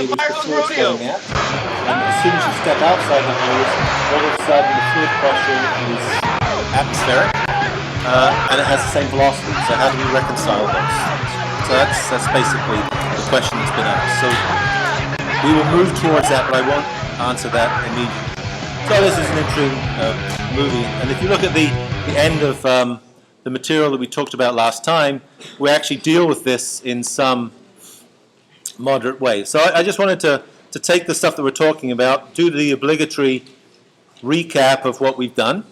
the fluid's going at. And as soon as you step outside the hose, all of a sudden the fluid pressure is atmospheric, and it has the same velocity. So how do we reconcile those things? So that's basically the question that's been asked. So we will move towards that, but I won't answer that immediately. So this is an interesting movie, and if you look at the end of the material that we talked about last time, we actually deal with this in some moderate way. So I just wanted to take the stuff that we're talking about, do the obligatory recap of what we've done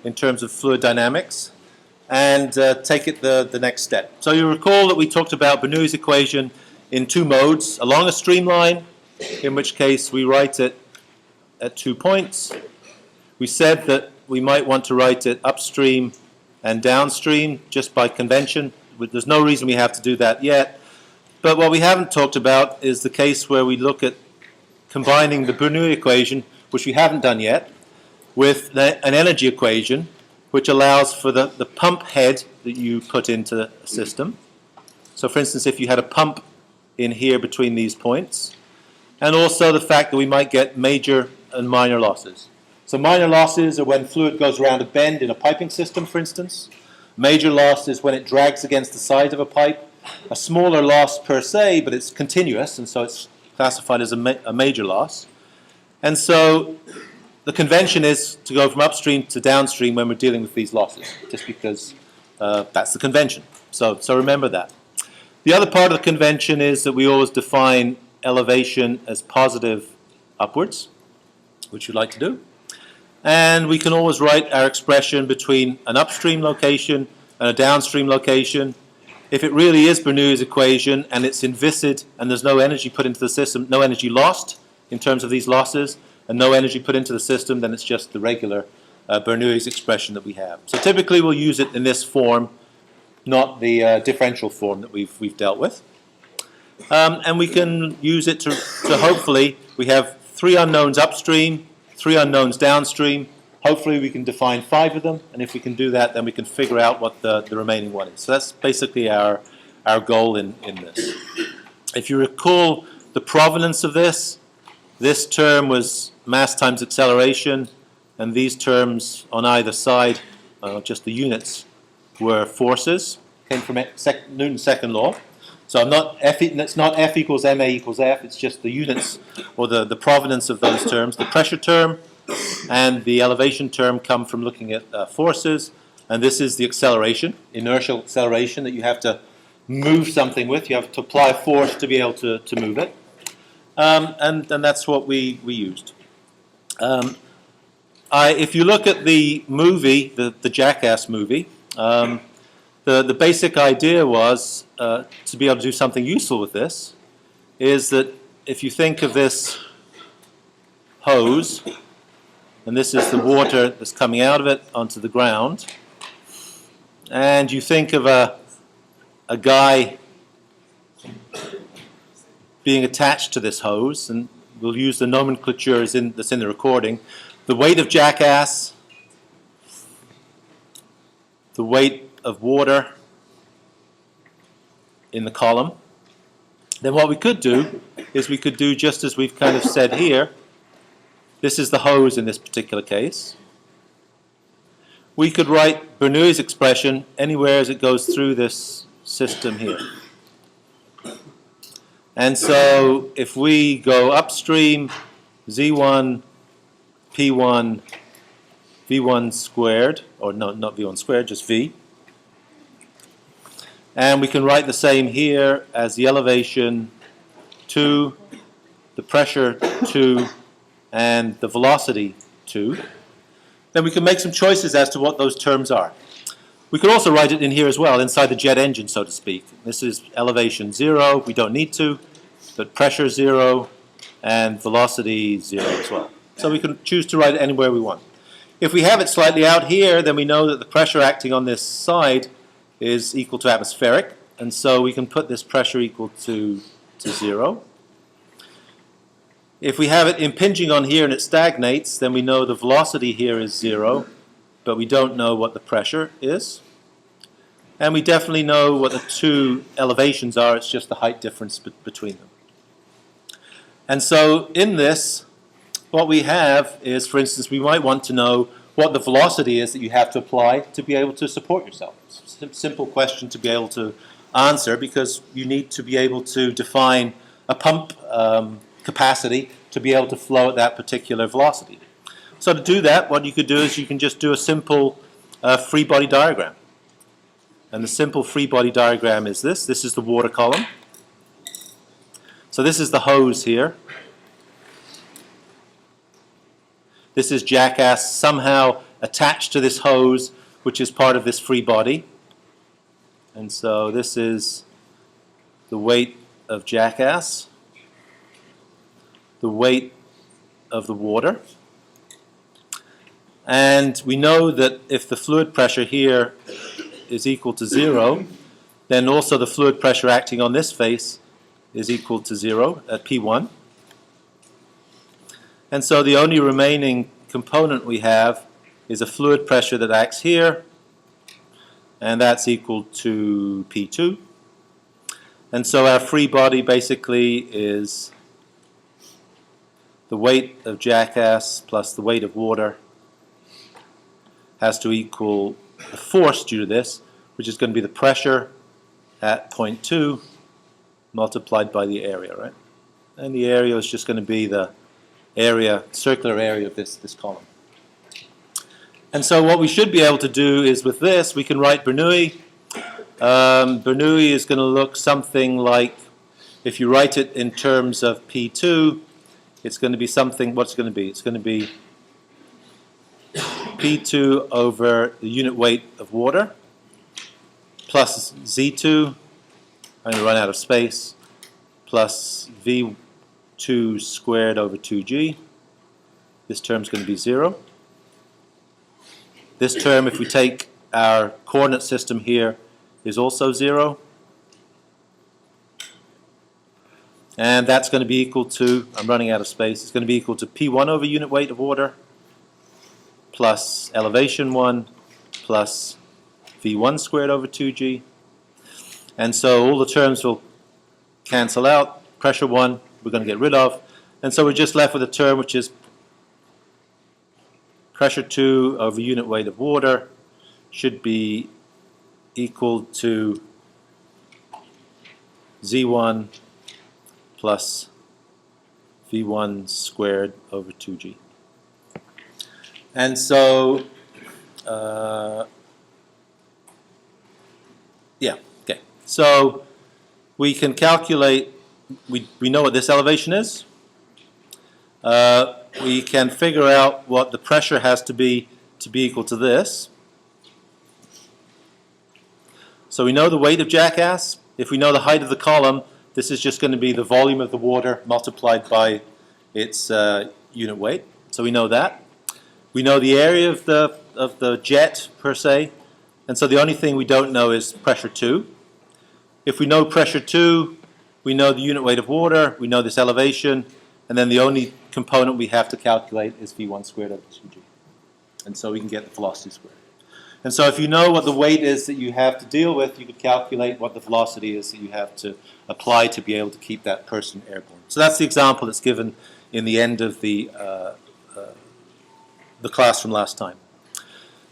in terms of fluid dynamics, and take it the next step. So you recall that we talked about Bernoulli's equation in two modes: along a streamline, in which case we write it at 2 points. We said that we might want to write it upstream and downstream just by convention. There's no reason we have to do that yet. But what we haven't talked about is the case where we look at combining the Bernoulli equation, which we haven't done yet, with an energy equation which allows for the pump head that you put into a system. So for instance, if you had a pump in here between these points, and also the fact that we might get major and minor losses. So minor losses are when fluid goes around a bend in a piping system, for instance. Major loss is when it drags against the side of a pipe. A smaller loss per se, but it's continuous, and so it's classified as a major loss. And so the convention is to go from upstream to downstream when we're dealing with these losses, just because that's the convention. So remember that. The other part of the convention is that we always define elevation as positive upwards, which we'd like to do. And we can always write our expression between an upstream location and a downstream location. If it really is Bernoulli's equation and it's inviscid and there's no energy put into the system, no energy lost in terms of these losses, and no energy put into the system, then it's just the regular Bernoulli's expression that we have. So typically we'll use it in this form, not the differential form that we've dealt with. And we can use it to hopefully, we have 3 unknowns upstream, 3 unknowns downstream. Hopefully we can define 5 of them, and if we can do that, then we can figure out what the remaining one is. So that's basically our goal in this. If you recall the provenance of this term was mass times acceleration, and these terms on either side, just the units, were forces. Came from Newton's second law. So it's not F equals ma equals F, it's just the units, or the provenance of those terms. The pressure term and the elevation term come from looking at forces, and this is the acceleration, inertial acceleration, that you have to move something with. You have to apply force to be able to move it. And that's what we used. If you look at the movie, the Jackass movie, the basic idea was to be able to do something useful with this, is that if you think of this hose, and this is the water that's coming out of it onto the ground, and you think of a guy being attached to this hose, and we'll use the nomenclature that's in the recording. The weight of Jackass, the weight of water in the column. Then what we could do is we could do just as we've kind of said here. This is the hose in this particular case. We could write Bernoulli's expression anywhere as it goes through this system here. And so if we go upstream, Z1, P1, V1 squared, or no, not V1 squared, just V. And we can write the same here as the elevation 2, the pressure 2, and the velocity 2. Then we can make some choices as to what those terms are. We could also write it in here as well, inside the jet engine, so to speak. This is elevation 0, we don't need to, but pressure 0, and velocity 0 as well. So we can choose to write it anywhere we want. If we have it slightly out here, then we know that the pressure acting on this side is equal to atmospheric, and so we can put this pressure equal to 0. If we have it impinging on here and it stagnates, then we know the velocity here is 0, but we don't know what the pressure is. And we definitely know what the 2 elevations are, it's just the height difference between them. And so in this, what we have is, for instance, we might want to know what the velocity is that you have to apply to be able to support yourself. It's a simple question to be able to answer, because you need to be able to define a pump capacity to be able to flow at that particular velocity. So to do that, what you could do is you can just do a simple free body diagram. And the simple free body diagram is this. This is the water column. So this is the hose here. This is jackass somehow attached to this hose, which is part of this free body. And so this is the weight of jackass, the weight of the water. And we know that if the fluid pressure here is equal to 0, then also the fluid pressure acting on this face is equal to 0 at P1. And so the only remaining component we have is a fluid pressure that acts here, and that's equal to P2. And so our free body basically is the weight of jackass plus the weight of water has to equal the force due to this, which is going to be the pressure at point 2 multiplied by the area, right? And the area is just going to be the area, circular area of this column. And so what we should be able to do is with this, we can write Bernoulli. Bernoulli is going to look something like, if you write it in terms of P2, it's going to be something, what's it going to be? It's going to be P2 over the unit weight of water plus Z2, I'm going to run out of space, plus V2 squared over 2G. This term is going to be 0. This term, if we take our coordinate system here, is also 0. And that's going to be equal to, I'm running out of space, it's going to be equal to P1 over unit weight of water plus elevation 1 plus V1 squared over 2G. And so all the terms will cancel out. Pressure 1 we're going to get rid of. And so we're just left with a term which is pressure 2 over unit weight of water should be equal to Z1 plus V1 squared over 2G. And so, so we can calculate, we know what this elevation is. We can figure out what the pressure has to be equal to this. So we know the weight of jackass. If we know the height of the column, this is just going to be the volume of the water multiplied by its unit weight. So we know that. We know the area of the jet per se, and so the only thing we don't know is pressure 2. If we know pressure 2, we know the unit weight of water, we know this elevation, and then the only component we have to calculate is V1 squared over 2G. And so we can get the velocity squared. And so if you know what the weight is that you have to deal with, you could calculate what the velocity is that you have to apply to be able to keep that person airborne. So that's the example that's given in the end of the class from last time.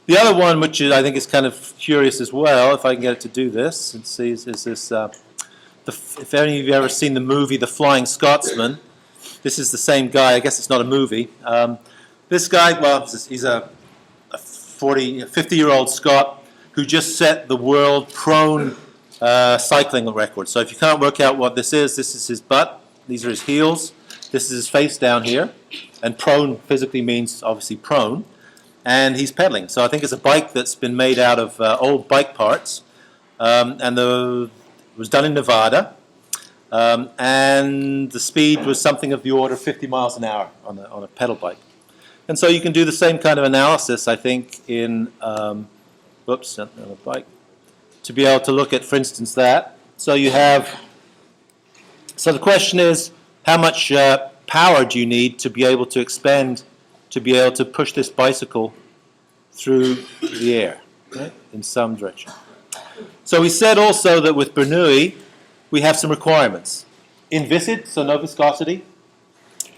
The other one, which I think is kind of curious as well, if I can get it to do this, and see, is this, if any of you have ever seen the movie The Flying Scotsman, this is the same guy. I guess it's not a movie. This guy, well, he's a 50-year-old Scot who just set the world prone cycling record. So if you can't work out what this is his butt, these are his heels, this is his face down here, and prone physically means obviously prone, and he's pedaling. So I think it's a bike that's been made out of old bike parts, and it was done in Nevada, and the speed was something of the order of 50 miles an hour on a pedal bike. And so you can do the same kind of analysis, I think, in whoops, on a bike, to be able to look at, for instance, that. So you have, so the question is, how much power do you need to be able to expend, to be able to push this bicycle through the air, right, in some direction? So we said also that with Bernoulli, we have some requirements. Inviscid, so no viscosity.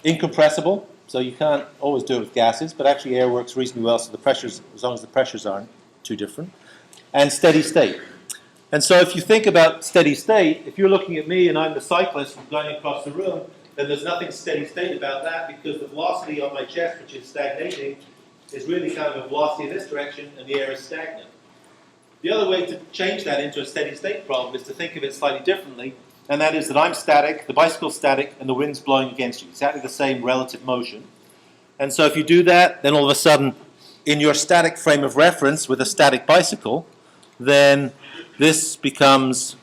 incompressible, so you can't always do it with gases, but actually air works reasonably well, so the pressures, as long as the pressures aren't too different. And steady state. And so if you think about steady state, if you're looking at me and I'm the cyclist going across the room, then there's nothing steady state about that because the velocity on my chest, which is stagnating, is really kind of a velocity in this direction and the air is stagnant. The other way to change that into a steady state problem is to think of it slightly differently, and that is that I'm static, the bicycle's static, and the wind's blowing against you. Exactly the same relative motion. And so if you do that, then all of a sudden, in your static frame of reference with a static bicycle, then this becomes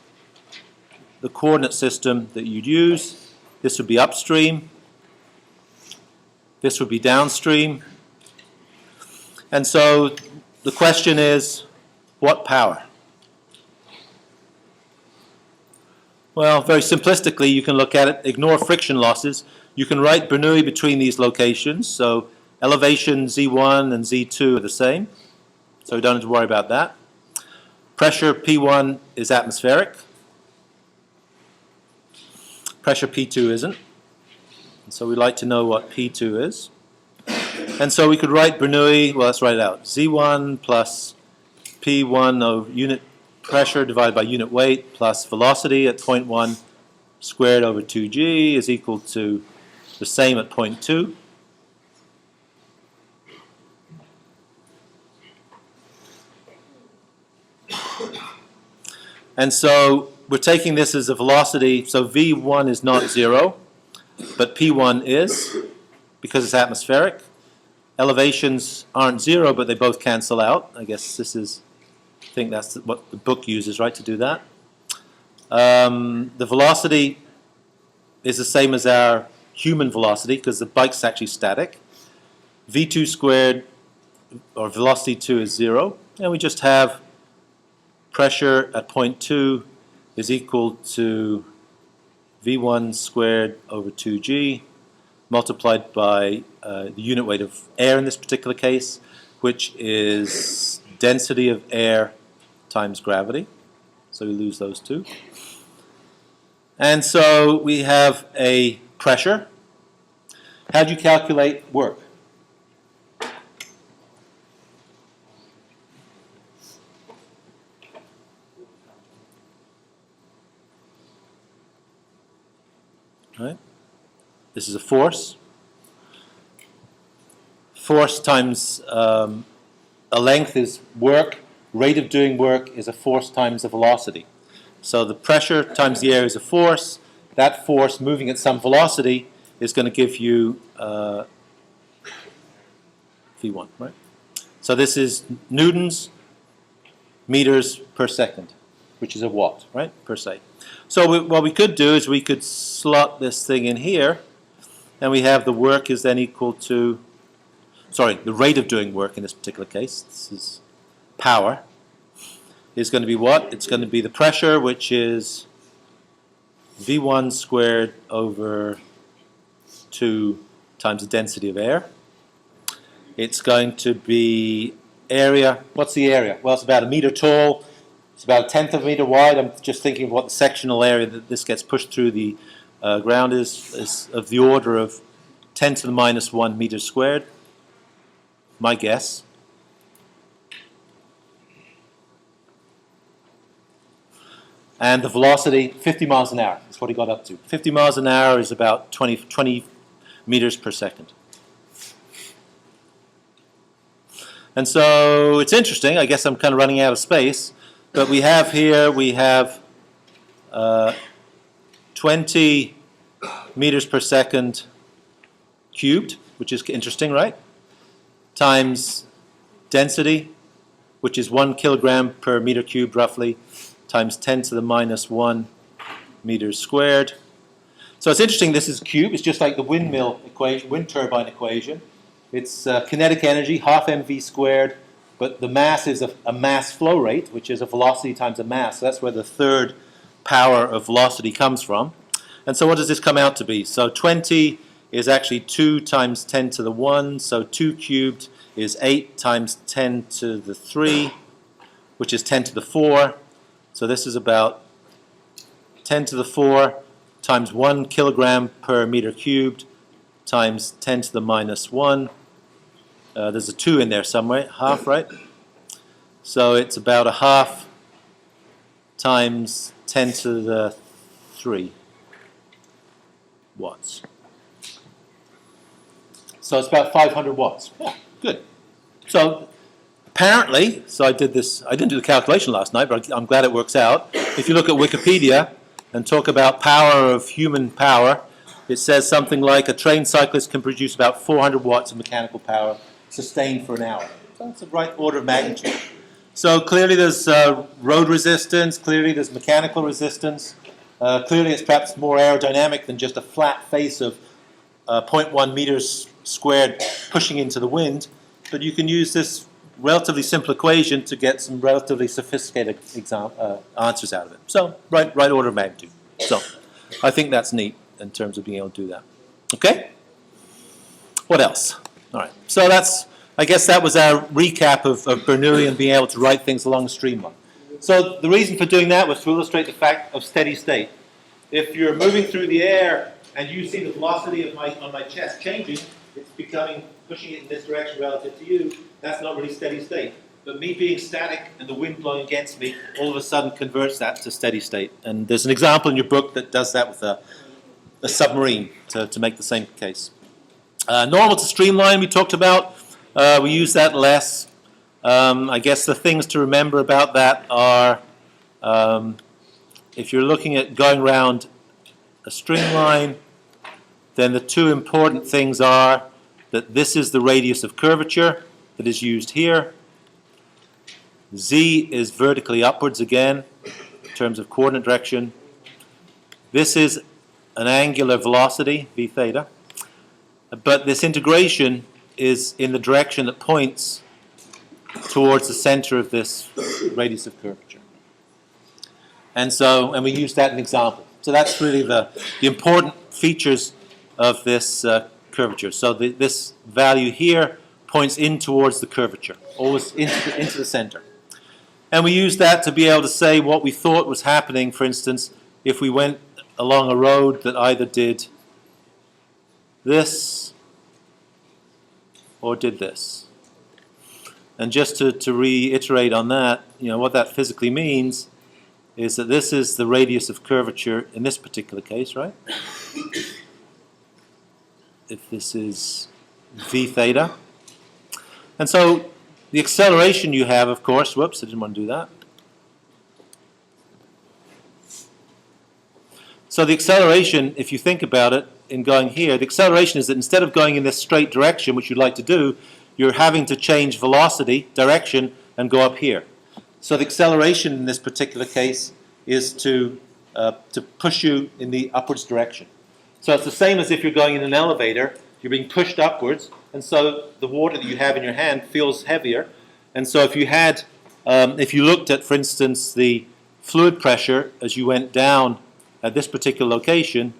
the coordinate system that you'd use. This would be upstream. This would be downstream. And so the question is, what power? Well, very simplistically, you can look at it, ignore friction losses. You can write Bernoulli between these locations. So elevation Z1 and Z2 are the same. So we don't have to worry about that. Pressure P1 is atmospheric. Pressure P2 isn't. And so we'd like to know what P2 is. And so we could write Bernoulli, well, let's write it out. Z1 plus P1 of unit pressure divided by unit weight plus velocity at point 1 squared over 2g is equal to the same at point 2. And so we're taking this as a velocity, so V1 is not 0, but P1 is, because it's atmospheric. Elevations aren't 0, but they both cancel out. I guess this is, I think that's what the book uses, right, to do that. The velocity is the same as our human velocity, because the bike's actually static. V2 squared, or velocity 2 is 0, and we just have pressure at point 2 is equal to V1 squared over 2g multiplied by the unit weight of air in this particular case, which is density of air times gravity. So we lose those two. And so we have a pressure. How do you calculate work? Right? This is a force. Force times a length is work. Rate of doing work is a force times a velocity. So the pressure times the air is a force. That force moving at some velocity is going to give you V1, right? So this is newtons meters per second, which is a watt, right, per se. So what we could do is we could slot this thing in here, and we have the work is then equal to, sorry, the rate of doing work in this particular case, this is power, is going to be what? It's going to be the pressure, which is V1 squared over 2 times the density of air. It's going to be area. What's the area? Well, it's about 1 meter tall. It's about 1/10 of a meter wide. I'm just thinking of what the sectional area that this gets pushed through the ground is of the order of 10 to the minus 1 meters squared. My guess. And the velocity, 50 miles an hour. That's what he got up to. 50 miles an hour is about 20 meters per second. And so it's interesting. I guess I'm kind of running out of space. But we have here, we have 20 meters per second cubed, which is interesting, right? Times density, which is 1 kilogram per meter cubed roughly, times 10 to the minus 1 meters squared. So it's interesting, this is cube. It's just like the windmill equation, wind turbine equation. It's kinetic energy, half mv squared, but the mass is a mass flow rate, which is a velocity times a mass. So that's where the third power of velocity comes from. And so what does this come out to be? So 20 is actually 2 times 10 to the 1. So 2 cubed is 8 times 10 to the 3, which is 10 to the 4. So this is about 10 to the 4 times 1 kilogram per meter cubed times 10 to the minus 1. There's a 2 in there somewhere, half, right? So it's about a half times 10 to the 3 watts. So it's about 500 watts. Yeah, good. So apparently, so I didn't do the calculation last night, but I'm glad it works out. If you look at Wikipedia and talk about power of human power, it says something like a trained cyclist can produce about 400 watts of mechanical power sustained for an hour. So that's the right order of magnitude. So clearly there's road resistance, clearly there's mechanical resistance, clearly it's perhaps more aerodynamic than just a flat face of 0.1 meters squared pushing into the wind, but you can use this relatively simple equation to get some relatively sophisticated answers out of it. So, right order of magnitude. So, I think that's neat in terms of being able to do that. Okay? What else? All right. So I guess that was our recap of Bernoulli and being able to write things along the streamline. So the reason for doing that was to illustrate the fact of steady state. If you're moving through the air and you see the velocity of on my chest changing, it's pushing it in this direction relative to you, that's not really steady state. But me being static and the wind blowing against me, all of a sudden converts that to steady state. And there's an example in your book that does that with a submarine to make the same case. Normal to streamline we talked about. We use that less. I guess the things to remember about that are if you're looking at going around a streamline, then the two important things are that this is the radius of curvature that is used here. Z is vertically upwards again in terms of coordinate direction. This is an angular velocity, v theta. But this integration is in the direction that points towards the center of this radius of curvature. And we use that in an example. So that's really the important features of this curvature. So this value here points in towards the curvature, always into the center. And we use that to be able to say what we thought was happening, for instance, if we went along a road that either did this or did this. And just to reiterate on that, what that physically means is that this is the radius of curvature in this particular case, right? If this is v theta. And so the acceleration you have, of course, whoops, I didn't want to do that. So the acceleration, if you think about it, in going here, the acceleration is that instead of going in this straight direction, which you'd like to do, you're having to change velocity, direction, and go up here. So the acceleration in this particular case is to push you in the upwards direction. So it's the same as if you're going in an elevator, you're being pushed upwards, and so the water that you have in your hand feels heavier. And so if you looked at, for instance, the fluid pressure as you went down at this particular location,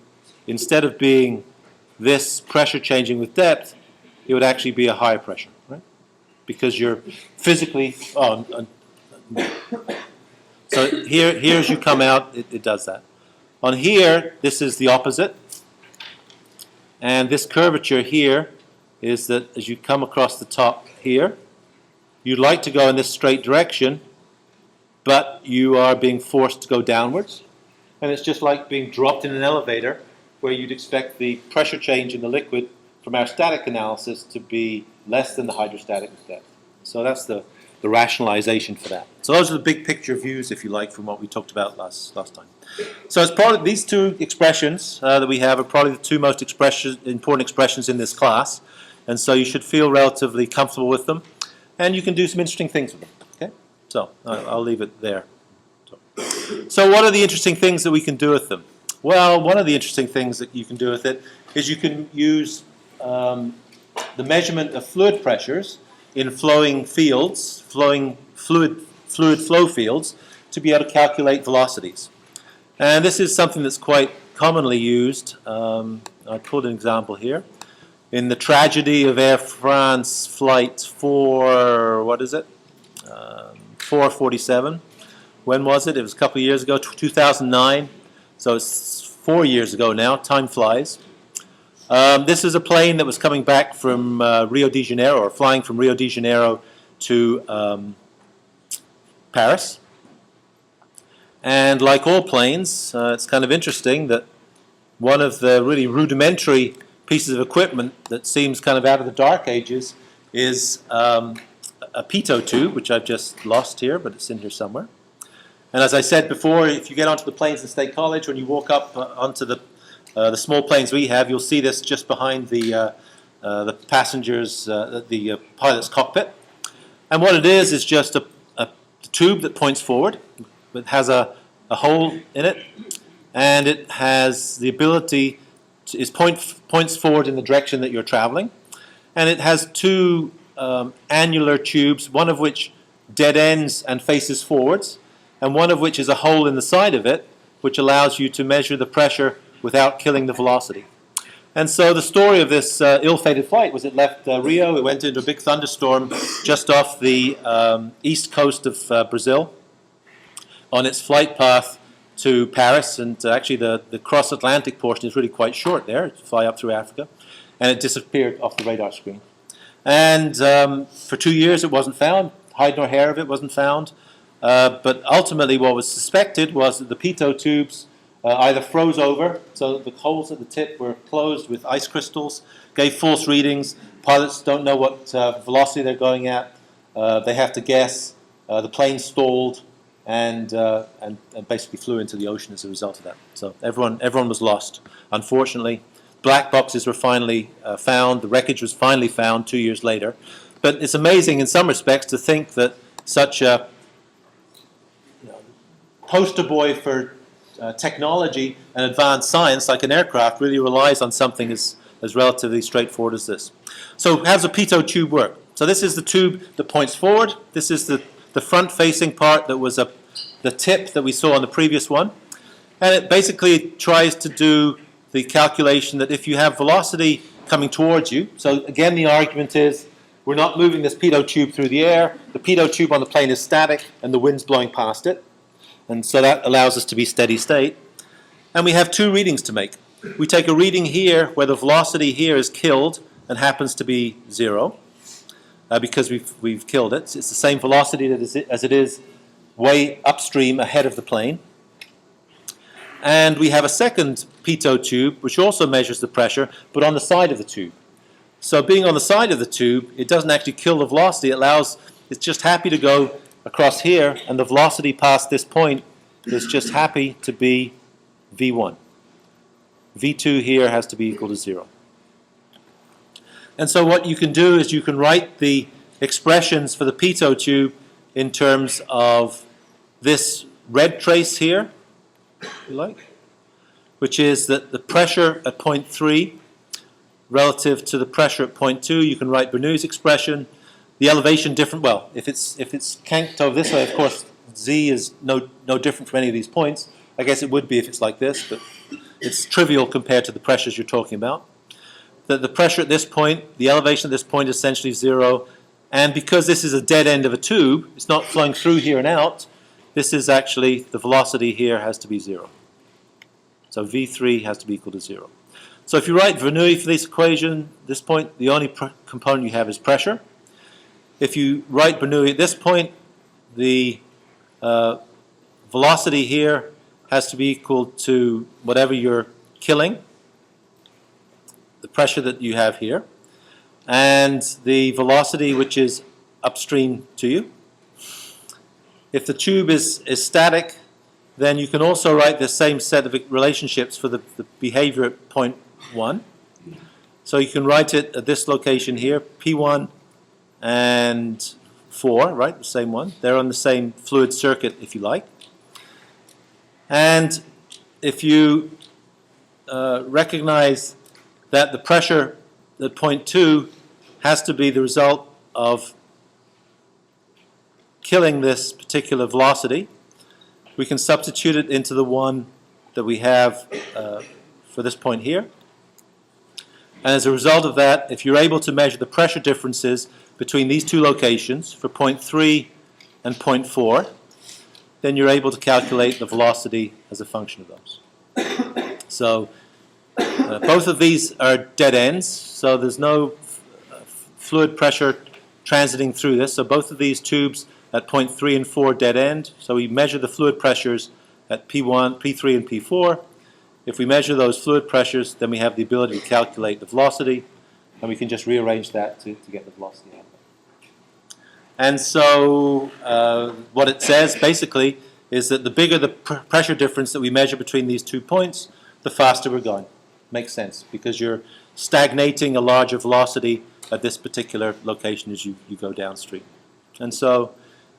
instead of being this pressure changing with depth, it would actually be a higher pressure, right? Because you're physically... So here as you come out, it does that. On here, this is the opposite. And this curvature here is that as you come across the top here, you'd like to go in this straight direction, but you are being forced to go downwards. And it's just like being dropped in an elevator, where you'd expect the pressure change in the liquid from our static analysis to be less than the hydrostatic depth. So that's the rationalization for that. So those are the big picture views, if you like, from what we talked about last time. So as part of these two expressions that we have are probably the two most important expressions in this class, and so you should feel relatively comfortable with them, and you can do some interesting things with them. Okay? So I'll leave it there. So what are the interesting things that we can do with them? Well, one of the interesting things that you can do with it is you can use the measurement of fluid pressures in flowing fields, fluid flow fields, to be able to calculate velocities. And this is something that's quite commonly used. I pulled an example here. In the tragedy of Air France flight 447. When was it? It was a couple of years ago, 2009. So it's 4 years ago now. Time flies. This is a plane that was coming back from Rio de Janeiro, or flying from Rio de Janeiro to Paris. And like all planes, it's kind of interesting that one of the really rudimentary pieces of equipment that seems kind of out of the dark ages is a Pitot tube, which I've just lost here, but it's in here somewhere. And as I said before, if you get onto the planes in State College, when you walk up onto the small planes we have, you'll see this just behind the passengers, the pilot's cockpit. And what it is just a tube that points forward. It has a hole in it, and it has the ability to points forward in the direction that you're traveling. And it has two annular tubes, one of which dead ends and faces forwards, and one of which is a hole in the side of it, which allows you to measure the pressure without killing the velocity. And so the story of this ill-fated flight was it left Rio, it went into a big thunderstorm just off the east coast of Brazil on its flight path to Paris, and actually the cross-Atlantic portion is really quite short there, to fly up through Africa, and it disappeared off the radar screen. And for 2 years it wasn't found, hide nor hair of it wasn't found, but ultimately what was suspected was that the Pitot tubes either froze over, so the holes at the tip were closed with ice crystals, gave false readings, pilots don't know what velocity they're going at, they have to guess, the plane stalled, and basically flew into the ocean as a result of that. So everyone was lost, unfortunately. Black boxes were finally found, the wreckage was finally found 2 years later. But it's amazing in some respects to think that such a poster boy for technology and advanced science, like an aircraft, really relies on something as relatively straightforward as this. So how does a Pitot tube work? So this is the tube that points forward. This is the front-facing part that was the tip that we saw on the previous one. And it basically tries to do the calculation that if you have velocity coming towards you, so again the argument is we're not moving this Pitot tube through the air, the Pitot tube on the plane is static and the wind's blowing past it, and so that allows us to be steady state. And we have two readings to make. We take a reading here where the velocity here is killed and happens to be 0 because we've killed it. It's the same velocity as it is way upstream ahead of the plane. And we have a second Pitot tube which also measures the pressure, but on the side of the tube. So being on the side of the tube, it doesn't actually kill the velocity. It's just happy to go across here, and the velocity past this point is just happy to be v1. v2 here has to be equal to 0. And so what you can do is you can write the expressions for the Pitot tube in terms of this red trace here, if you like, which is that the pressure at point 3 relative to the pressure at point 2, you can write Bernoulli's expression. The elevation different, well, if it's canked over this way, of course, z is no different from any of these points. I guess it would be if it's like this, but it's trivial compared to the pressures you're talking about. The pressure at this point, the elevation at this point is essentially 0, and because this is a dead end of a tube, it's not flowing through here and out, this is actually, the velocity here has to be 0. So v3 has to be equal to 0. So if you write Bernoulli for this equation, this point, the only component you have is pressure. If you write Bernoulli at this point, the velocity here has to be equal to whatever you're killing, the pressure that you have here, and the velocity which is upstream to you. If the tube is static, then you can also write the same set of relationships for the behavior at point 1. So you can write it at this location here, P1 and 4, right, the same one. They're on the same fluid circuit, if you like. And if you recognize that the pressure at point 2 has to be the result of killing this particular velocity, we can substitute it into the one that we have for this point here. And as a result of that, if you're able to measure the pressure differences between these two locations for point 3 and point 4, then you're able to calculate the velocity as a function of those. So Both of these are dead ends, so there's no fluid pressure transiting through this. So both of these tubes at point 3 and 4 dead end. So we measure the fluid pressures at P1, P3, and P4. If we measure those fluid pressures, then we have the ability to calculate the velocity, and we can just rearrange that to get the velocity out. And so what it says basically is that the bigger the pressure difference that we measure between these 2 points, the faster we're going. Makes sense, because you're stagnating a larger velocity at this particular location as you go downstream. And so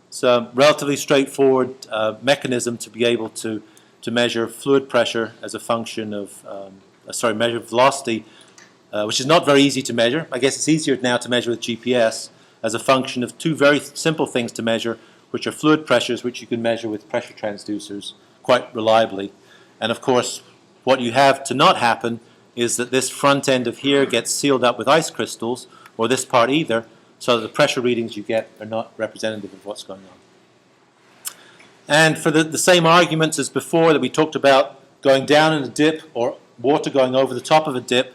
it's a relatively straightforward mechanism to be able to measure fluid pressure as a function of, measure velocity, which is not very easy to measure. I guess it's easier now to measure with GPS as a function of 2 very simple things to measure, which are fluid pressures, which you can measure with pressure transducers quite reliably. And of course, what you have to not happen is that this front end of here gets sealed up with ice crystals, or this part either, so that the pressure readings you get are not representative of what's going on. And for the same arguments as before that we talked about going down in a dip or water going over the top of a dip,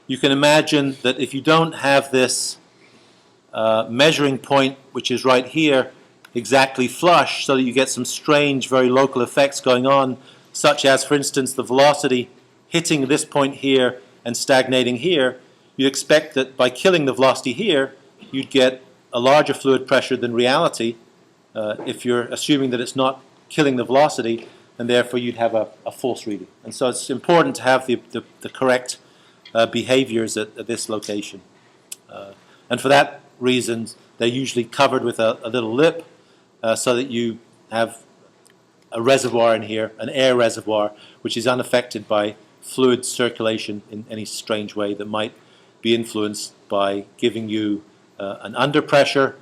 you can imagine that if you don't have this measuring point, which is right here, exactly flush, so that you get some strange, very local effects going on, such as, for instance, the velocity hitting this point here and stagnating here, you'd expect that by killing the velocity here, you'd get a larger fluid pressure than reality if you're assuming that it's not killing the velocity, and therefore you'd have a false reading. And so it's important to have the correct behaviors at this location. And for that reason, they're usually covered with a little lip so that you have a reservoir in here, an air reservoir, which is unaffected by fluid circulation in any strange way that might be influenced by giving you an underpressure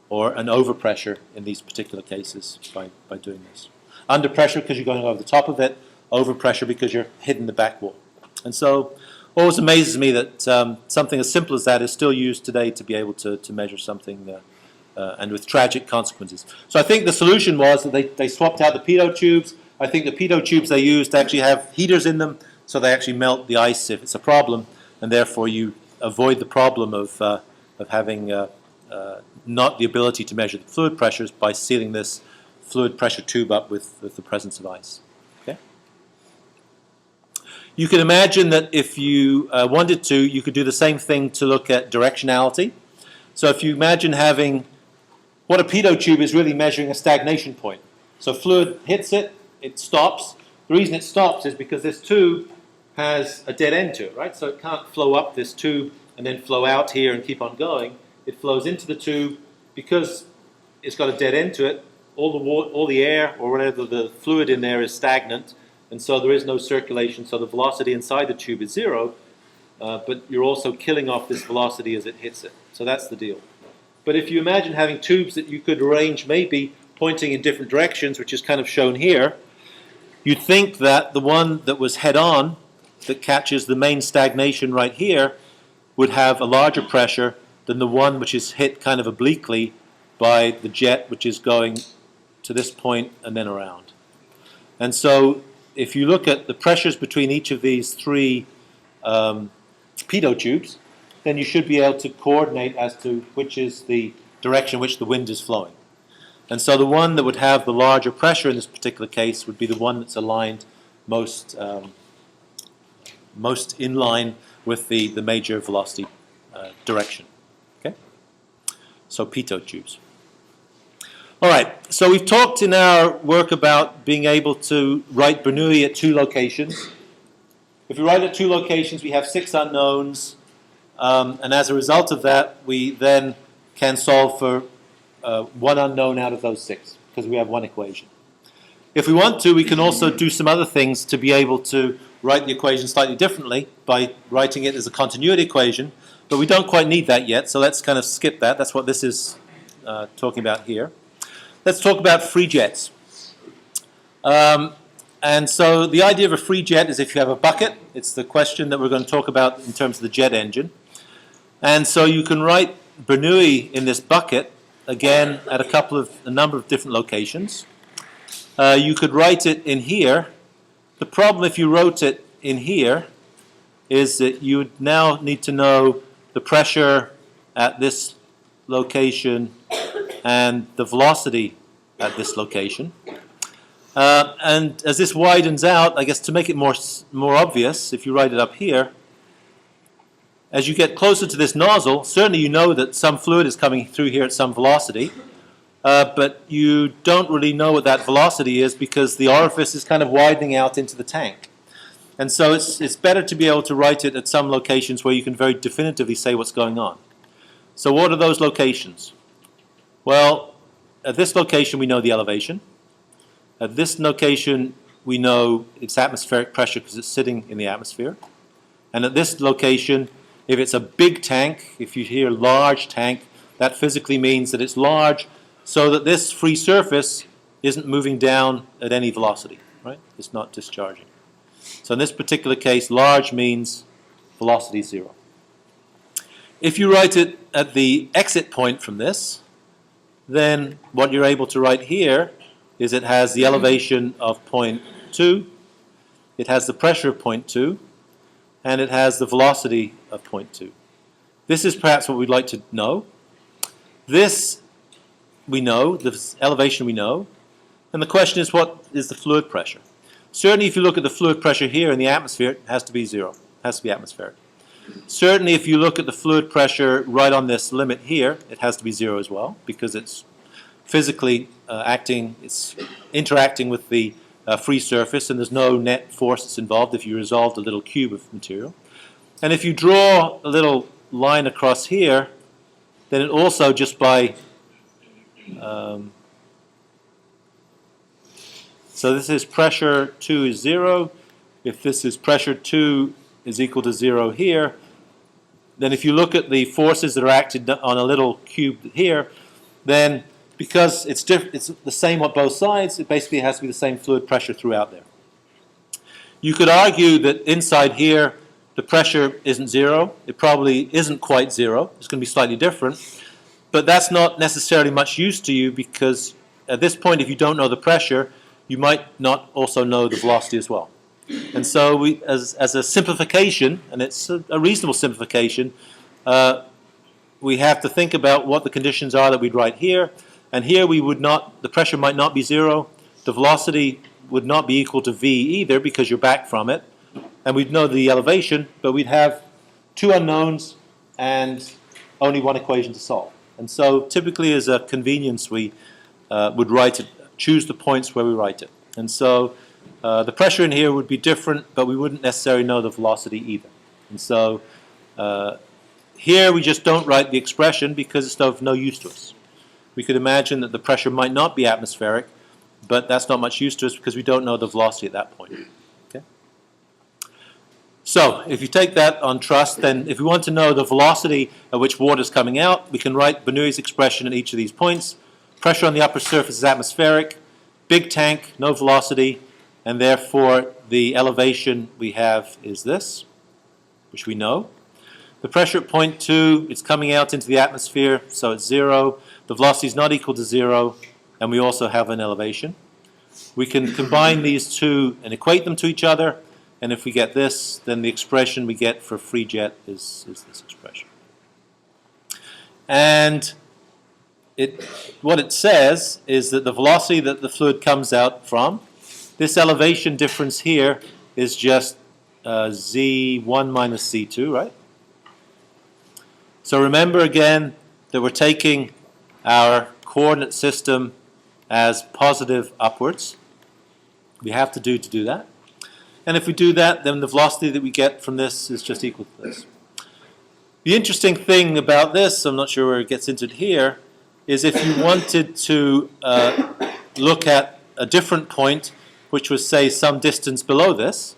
or an overpressure in these particular cases by doing this. Underpressure because you're going over the top of it, overpressure because you're hitting the back wall. And so it always amazes me that something as simple as that is still used today to be able to measure something and with tragic consequences. So I think the solution was that they swapped out the Pitot tubes. I think the Pitot tubes they used actually have heaters in them, so they actually melt the ice if it's a problem, and therefore you avoid the problem of having not the ability to measure the fluid pressures by sealing this fluid pressure tube up with the presence of ice. Okay? You can imagine that if you wanted to, you could do the same thing to look at directionality. So if you imagine having what a Pitot tube is really measuring a stagnation point. So fluid hits it, it stops. The reason it stops is because this tube has a dead end to it, right? So it can't flow up this tube and then flow out here and keep on going. It flows into the tube because it's got a dead end to it. All the air or whatever the fluid in there is stagnant, and so there is no circulation. So the velocity inside the tube is 0, but you're also killing off this velocity as it hits it. So that's the deal. But if you imagine having tubes that you could arrange maybe pointing in different directions, which is kind of shown here, you'd think that the one that was head-on, that catches the main stagnation right here, would have a larger pressure than the one which is hit kind of obliquely by the jet which is going to this point and then around. And so if you look at the pressures between each of these 3 Pitot tubes, then you should be able to coordinate as to which is the direction which the wind is flowing. And so the one that would have the larger pressure in this particular case would be the one that's aligned most in line with the major velocity direction. Okay? So Pitot tubes. All right, so we've talked in our work about being able to write Bernoulli at 2 locations. If we write at 2 locations, we have 6 unknowns, and as a result of that, we then can solve for 1 unknown out of those 6, because we have 1 equation. If we want to, we can also do some other things to be able to write the equation slightly differently by writing it as a continuity equation, but we don't quite need that yet, so let's kind of skip that. That's what this is talking about here. Let's talk about free jets. And so the idea of a free jet is if you have a bucket, it's the question that we're going to talk about in terms of the jet engine. And so you can write Bernoulli in this bucket, again, at a number of different locations. You could write it in here. The problem if you wrote it in here is that you would now need to know the pressure at this location and the velocity at this location. And as this widens out, I guess to make it more obvious, if you write it up here, as you get closer to this nozzle, certainly you know that some fluid is coming through here at some velocity, but you don't really know what that velocity is because the orifice is kind of widening out into the tank. And so it's better to be able to write it at some locations where you can very definitively say what's going on. So what are those locations? Well, at this location we know the elevation. At this location we know its atmospheric pressure because it's sitting in the atmosphere. And at this location, if it's a big tank, if you hear large tank, that physically means that it's large so that this free surface isn't moving down at any velocity, right? It's not discharging. So in this particular case, large means velocity 0. If you write it at the exit point from this, then what you're able to write here is it has the elevation of point 2, it has the pressure of point 2, and it has the velocity of point 2. This is perhaps what we'd like to know. This we know, the elevation we know, and the question is what is the fluid pressure? Certainly if you look at the fluid pressure here in the atmosphere, it has to be 0, it has to be atmospheric. Certainly if you look at the fluid pressure right on this limit here, it has to be 0 as well because it's physically it's interacting with the free surface and there's no net force that's involved if you resolved a little cube of material. And if you draw a little line across here, then it also just by so this is pressure 2 is 0. If this is pressure 2 is equal to 0 here, then if you look at the forces that are acted on a little cube here, then because it's the same on both sides, it basically has to be the same fluid pressure throughout there. You could argue that inside here the pressure isn't 0. It probably isn't quite 0. It's going to be slightly different. But that's not necessarily much use to you because at this point if you don't know the pressure, you might not also know the velocity as well. And so we, as a simplification, and it's a reasonable simplification, we have to think about what the conditions are that we'd write here. And here we would not, the pressure might not be 0, the velocity would not be equal to v either because you're back from it, and we'd know the elevation, but we'd have 2 unknowns and only 1 equation to solve. And so typically as a convenience we would write it, choose the points where we write it. And so the pressure in here would be different, but we wouldn't necessarily know the velocity either. And so here we just don't write the expression because it's of no use to us. We could imagine that the pressure might not be atmospheric, but that's not much use to us because we don't know the velocity at that point. Okay? So if you take that on trust, then if we want to know the velocity at which water is coming out, we can write Bernoulli's expression at each of these points. Pressure on the upper surface is atmospheric, big tank, no velocity, and therefore the elevation we have is this, which we know. The pressure at point 2, it's coming out into the atmosphere, so it's 0. The velocity is not equal to 0, and we also have an elevation. We can combine these two and equate them to each other, and if we get this, then the expression we get for free jet is this expression. And what it says is that the velocity that the fluid comes out from, this elevation difference here is just z1 minus z2, right? So remember again that we're taking our coordinate system as positive upwards. We have to do that. And if we do that, then the velocity that we get from this is just equal to this. The interesting thing about this, I'm not sure where it gets into it here, is if you wanted to look at a different point, which was, say, some distance below this.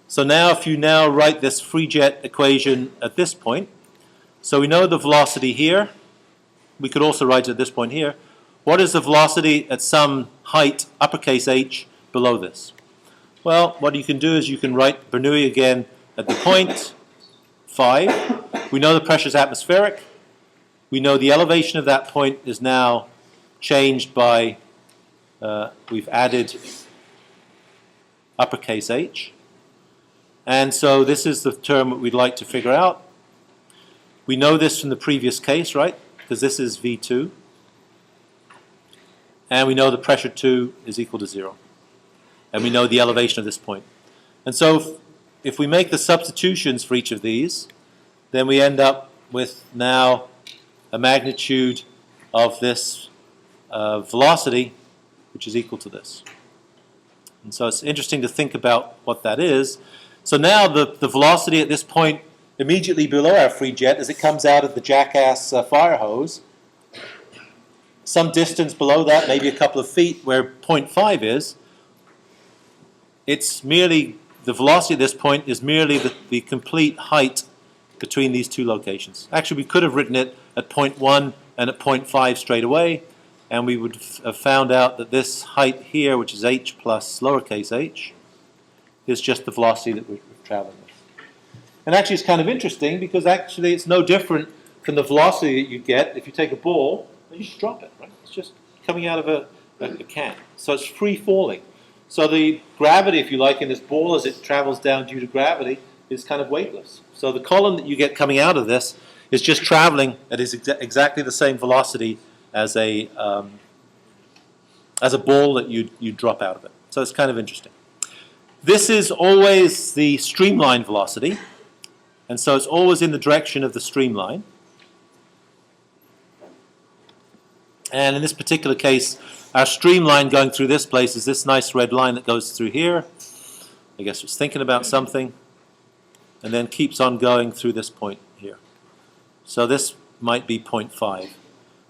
So now if you now write this free jet equation at this point, so we know the velocity here. We could also write it at this point here. What is the velocity at some height, uppercase h, below this? Well, what you can do is you can write Bernoulli again at the point 5. We know the pressure is atmospheric. We know the elevation of that point is now changed by, we've added uppercase h. And so this is the term that we'd like to figure out. We know this from the previous case, right? Because this is V2. And we know the pressure 2 is equal to 0. And we know the elevation of this point. And so if we make the substitutions for each of these, then we end up with now a magnitude of this velocity, which is equal to this. And so it's interesting to think about what that is. So now the velocity at this point immediately below our free jet as it comes out of the jackass fire hose, some distance below that, maybe a couple of feet where 0.5 is, it's merely, the velocity at this point is merely the complete height between these two locations. Actually, we could have written it at 0.1 and at 0.5 straight away, and we would have found out that this height here, which is h plus lowercase h, is just the velocity that we're traveling with. And actually it's kind of interesting because actually it's no different from the velocity that you get if you take a ball and you just drop it, right? It's just coming out of a can. So it's free falling. So the gravity, if you like, in this ball as it travels down due to gravity is kind of weightless. So the column that you get coming out of this is just traveling at exactly the same velocity as a ball that you drop out of it. So it's kind of interesting. This is always the streamline velocity, and so it's always in the direction of the streamline. And in this particular case, our streamline going through this place is this nice red line that goes through here. I guess it's thinking about something, and then keeps on going through this point here. So this might be 0.5.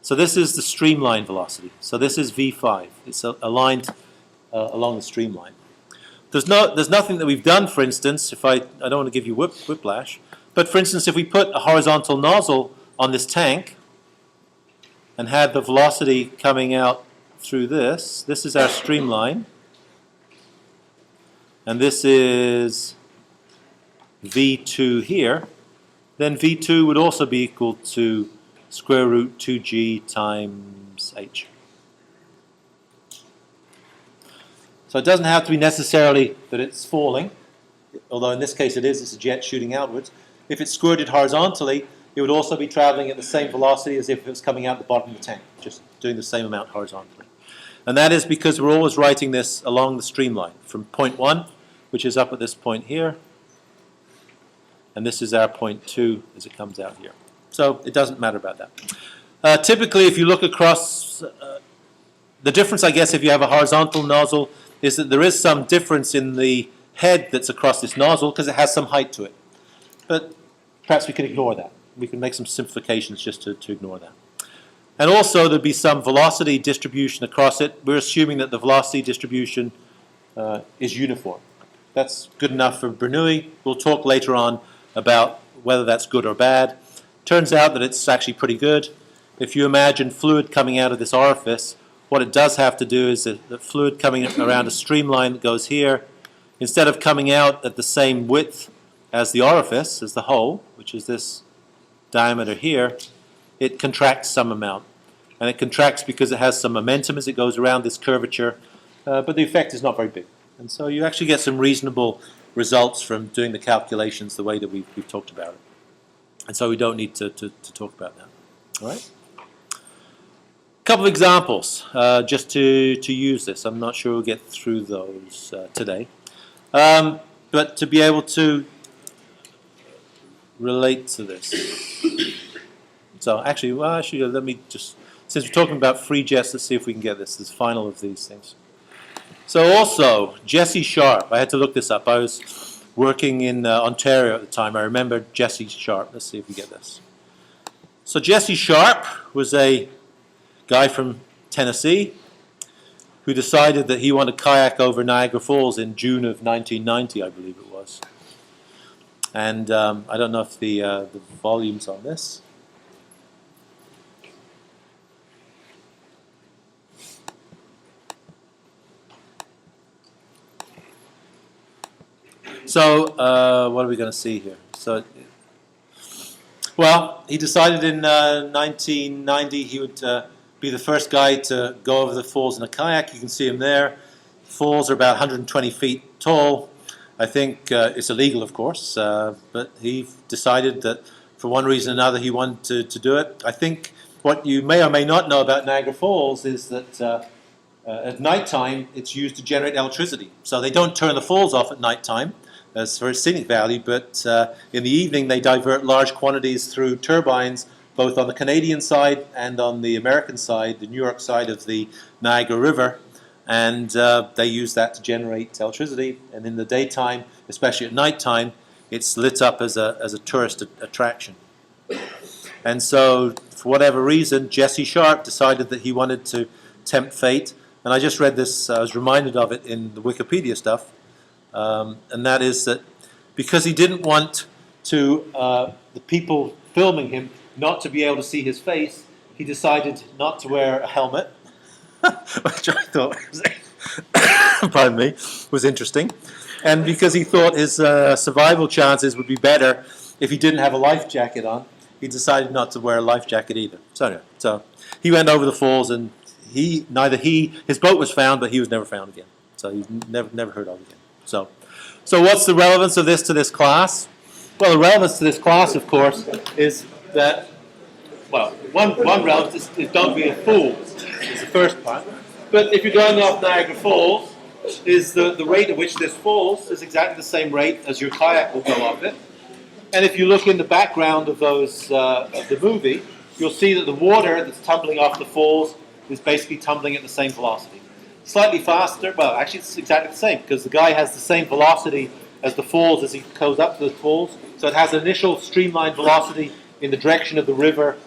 So this is the streamline velocity. So this is V5. It's aligned along the streamline. There's nothing that we've done, for instance, if I don't want to give you whiplash, but for instance, if we put a horizontal nozzle on this tank and had the velocity coming out through this is our streamline, and this is V2 here, then V2 would also be equal to square root 2g times h. So it doesn't have to be necessarily that it's falling, although in this case it's a jet shooting outwards. If it's squirted horizontally, it would also be traveling at the same velocity as if it was coming out the bottom of the tank, just doing the same amount horizontally. And that is because we're always writing this along the streamline from point 1, which is up at this point here, and this is our point 2 as it comes out here. So it doesn't matter about that. Typically, if you look across, the difference, I guess, if you have a horizontal nozzle is that there is some difference in the head that's across this nozzle because it has some height to it. But perhaps we can ignore that. We can make some simplifications just to ignore that. And also there'd be some velocity distribution across it. We're assuming that the velocity distribution is uniform. That's good enough for Bernoulli. We'll talk later on about whether that's good or bad. Turns out that it's actually pretty good. If you imagine fluid coming out of this orifice, what it does have to do is that the fluid coming around a streamline that goes here, instead of coming out at the same width as the orifice, as the hole, which is this diameter here, it contracts some amount. And it contracts because it has some momentum as it goes around this curvature, but the effect is not very big. And so you actually get some reasonable results from doing the calculations the way that we've talked about it. And so we don't need to talk about that. All right? A couple of examples just to use this. I'm not sure we'll get through those today. But to be able to relate to this. So actually, let me just, since we're talking about free jets, let's see if we can get this final of these things. So also, Jesse Sharp, I had to look this up. I was working in Ontario at the time. I remember Jesse Sharp. Let's see if we get this. So Jesse Sharp was a guy from Tennessee who decided that he wanted to kayak over Niagara Falls in June of 1990, I believe it was. And I don't know if the volume's on this. So what are we going to see here? So, well, he decided in 1990 he would be the first guy to go over the falls in a kayak. You can see him there. Falls are about 120 feet tall. I think it's illegal, of course, but he decided that for one reason or another he wanted to do it. I think what you may or may not know about Niagara Falls is that at nighttime it's used to generate electricity. So they don't turn the falls off at nighttime as for its scenic value, but in the evening they divert large quantities through turbines both on the Canadian side and on the American side, the New York side of the Niagara River. And they use that to generate electricity. And in the daytime, especially at nighttime, it's lit up as a tourist attraction. And so, for whatever reason, Jesse Sharp decided that he wanted to tempt fate. And I just read this, I was reminded of it in the Wikipedia stuff. And that is that because he didn't want to the people filming him not to be able to see his face, he decided not to wear a helmet. Which I thought was, pardon me, was interesting. And because he thought his survival chances would be better if he didn't have a life jacket on, he decided not to wear a life jacket either. So anyway, so he went over the falls, and his boat was found, but he was never found again. So he's never heard of again. So what's the relevance of this to this class? Well, the relevance to this class, of course, is that, well, one relevance is don't be a fool. Is the first part. But if you're going off Niagara Falls, is the rate at which this falls is exactly the same rate as your kayak will go off it. And if you look in the background of those of the movie, you'll see that the water that's tumbling off the falls is basically tumbling at the same velocity. Slightly faster, well, actually it's exactly the same, because the guy has the same velocity as the falls as he goes up to the falls. So it has an initial streamline velocity in the direction of the river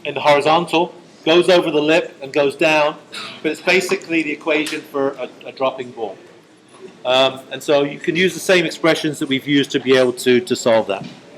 in the horizontal, goes over the lip and goes down, but it's basically the equation for a dropping ball. And so you can use the same expressions that we've used to be able to solve that.